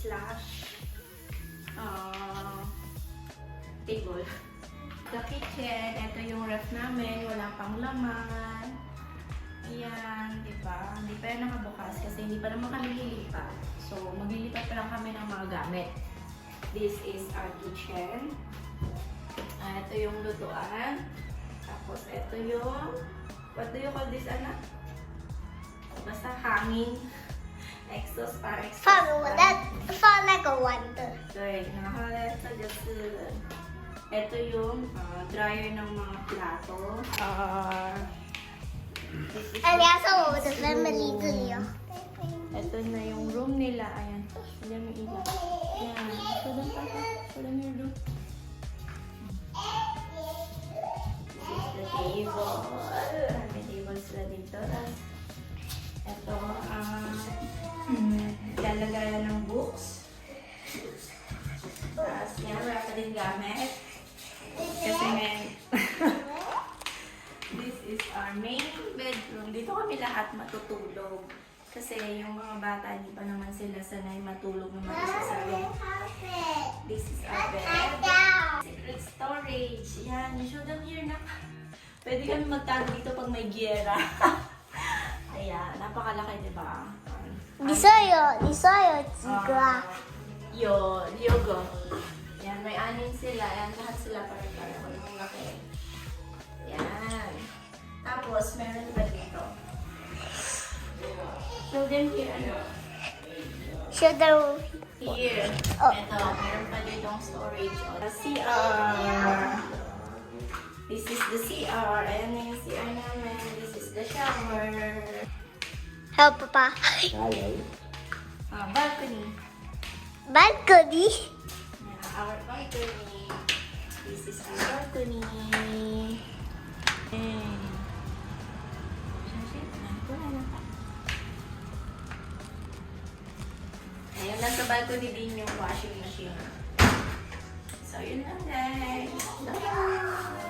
slash table. The kitchen, ito yung ref namin, wala pang laman. Ayan, diba? Hindi pa yan nakabukas kasi hindi pa naman kami lilipat. So, maglilipat pa lang kami ng mga gamit. This is our kitchen. Ito yung lutuan. Tapos, ito yung, what do you call this, anak? Basta hangin. Exhaust para exhaust. 放那个玩的。对，然后呢，这就是ito yung dryer ng mga plato. This is 你要送我们的 family 这里哦。 ito na yung room nila. Ayan. Ayan yung ilaw. Ayan. Show them papa. Show them your room. This is the table. May table sila dito. Ito, lalagayan ng books. Tapos yan, wala pa din gamit. Kasi ngayon, this is our main bedroom. Dito kami lahat matutulog. Kasi yung mga bata, hindi pa naman sila sanay matulog ng mag-isa sa room. This is our bed. Secret storage. Yan, you show them here na. Pwede kami magtago dito pag may giyera. Ayan, napakalaki, diba? 你说有几个啊？Yogo. Yan, may anin sila. Yan, lahat sila pare-pareho. Yung laki. Yan. Tapos, meron pa dito. Show them here, ano? Show them. Here. Oh. Ito, meron pa ditong storage. The CR. This is the CR. Ayan na yung CR namin. This is the shower. Hello, Papa. Balcony. Balcony. Yeah, our balcony. This is our balcony. And ayun, nasa balcony din yung washing machine. So, yun lang guys. Bye!